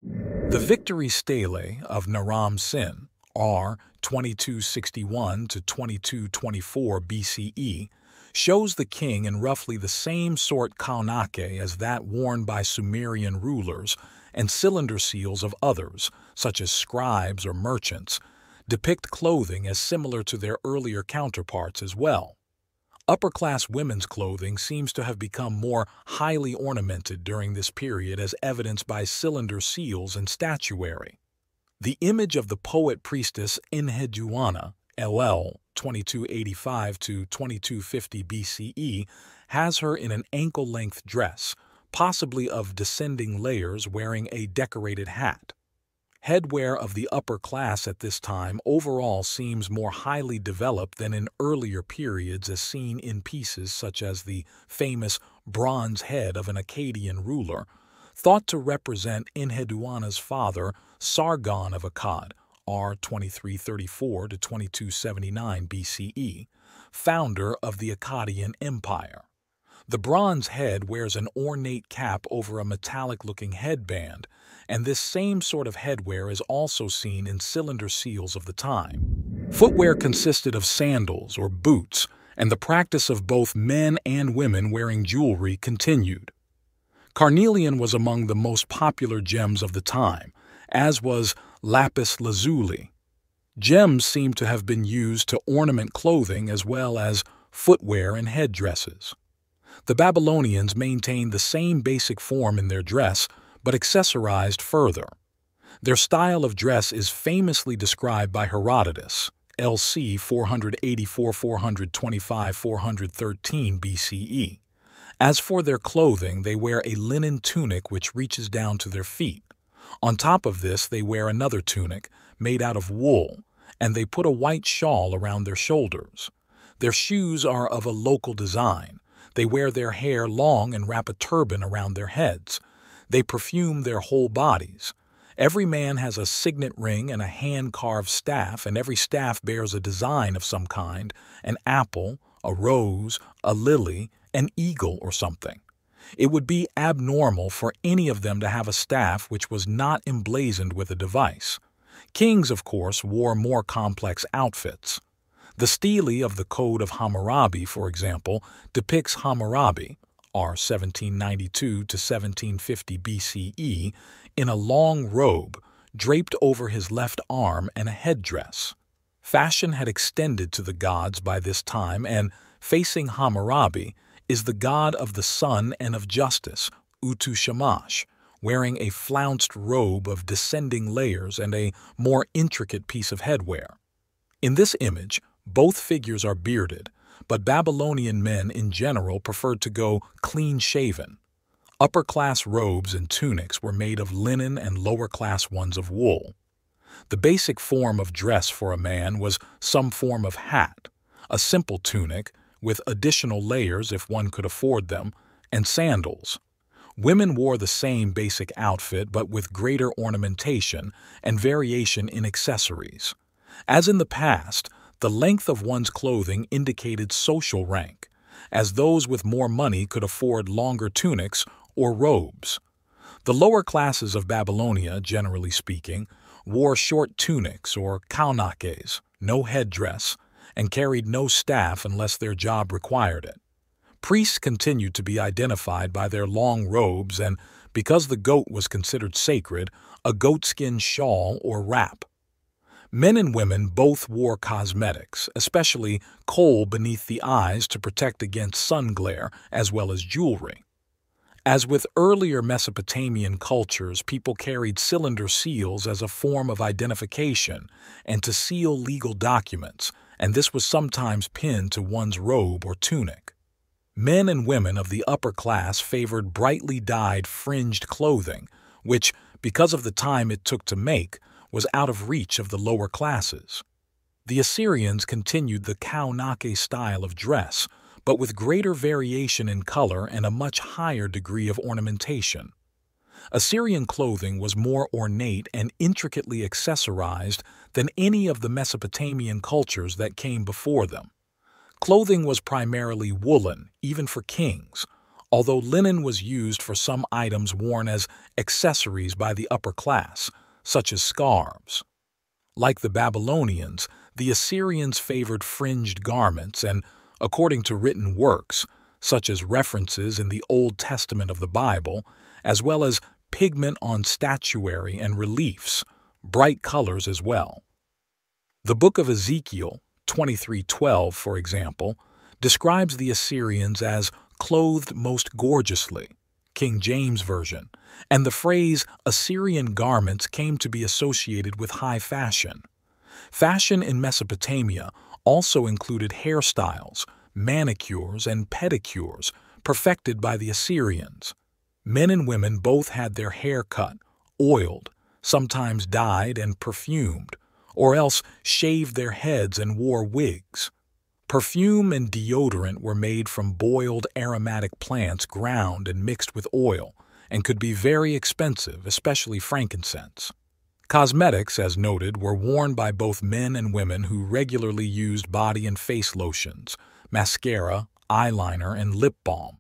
The victory stele of Naram Sin, R. 2261 to 2224 BCE, shows the king in roughly the same sort kaunake as that worn by Sumerian rulers, and cylinder seals of others, such as scribes or merchants, depict clothing as similar to their earlier counterparts as well. Upper-class women's clothing seems to have become more highly ornamented during this period, as evidenced by cylinder seals and statuary. The image of the poet-priestess Enheduanna, LL 2285 to 2250 BCE, has her in an ankle-length dress, possibly of descending layers, wearing a decorated hat. Headwear of the upper class at this time overall seems more highly developed than in earlier periods, as seen in pieces such as the famous bronze head of an Akkadian ruler, thought to represent Enheduanna's father, Sargon of Akkad, R. 2334 to 2279 BCE, founder of the Akkadian Empire. The bronze head wears an ornate cap over a metallic-looking headband, and this same sort of headwear is also seen in cylinder seals of the time. Footwear consisted of sandals or boots, and the practice of both men and women wearing jewelry continued. Carnelian was among the most popular gems of the time, as was lapis lazuli. Gems seem to have been used to ornament clothing as well as footwear and headdresses. The Babylonians maintained the same basic form in their dress, but accessorized further. Their style of dress is famously described by Herodotus, LC 484-425-413 BCE. As for their clothing, they wear a linen tunic which reaches down to their feet. On top of this, they wear another tunic made out of wool, and they put a white shawl around their shoulders. Their shoes are of a local design. They wear their hair long and wrap a turban around their heads. They perfume their whole bodies. Every man has a signet ring and a hand-carved staff, and every staff bears a design of some kind: an apple, a rose, a lily, an eagle, or something. It would be abnormal for any of them to have a staff which was not emblazoned with a device. Kings, of course, wore more complex outfits. The stele of the Code of Hammurabi, for example, depicts Hammurabi, R. 1792 to 1750 BCE, in a long robe draped over his left arm and a headdress. Fashion had extended to the gods by this time, and facing Hammurabi is the god of the sun and of justice, Utu Shamash, wearing a flounced robe of descending layers and a more intricate piece of headwear. In this image, both figures are bearded, but Babylonian men in general preferred to go clean-shaven. Upper-class robes and tunics were made of linen and lower-class ones of wool. The basic form of dress for a man was some form of hat, a simple tunic with additional layers if one could afford them, and sandals. Women wore the same basic outfit but with greater ornamentation and variation in accessories. As in the past, the length of one's clothing indicated social rank, as those with more money could afford longer tunics or robes. The lower classes of Babylonia, generally speaking, wore short tunics or kaunakes, no headdress, and carried no staff unless their job required it. Priests continued to be identified by their long robes and, because the goat was considered sacred, a goatskin shawl or wrap. Men and women both wore cosmetics, especially kohl beneath the eyes to protect against sun glare, as well as jewelry. As with earlier Mesopotamian cultures, people carried cylinder seals as a form of identification and to seal legal documents, and this was sometimes pinned to one's robe or tunic. Men and women of the upper class favored brightly dyed fringed clothing, which, because of the time it took to make, was out of reach of the lower classes. The Assyrians continued the kaunake style of dress, but with greater variation in color and a much higher degree of ornamentation. Assyrian clothing was more ornate and intricately accessorized than any of the Mesopotamian cultures that came before them. Clothing was primarily woolen, even for kings, although linen was used for some items worn as accessories by the upper class, such as scarves. Like the Babylonians, the Assyrians favored fringed garments and, according to written works, such as references in the Old Testament of the Bible, as well as pigment on statuary and reliefs, bright colors as well. The Book of Ezekiel, 23:12, for example, describes the Assyrians as clothed most gorgeously, King James Version, and the phrase Assyrian garments came to be associated with high fashion. Fashion in Mesopotamia also included hairstyles, manicures, and pedicures perfected by the Assyrians. Men and women both had their hair cut, oiled, sometimes dyed and perfumed, or else shaved their heads and wore wigs. Perfume and deodorant were made from boiled aromatic plants ground and mixed with oil, and could be very expensive, especially frankincense. Cosmetics, as noted, were worn by both men and women who regularly used body and face lotions, mascara, eyeliner, and lip balm.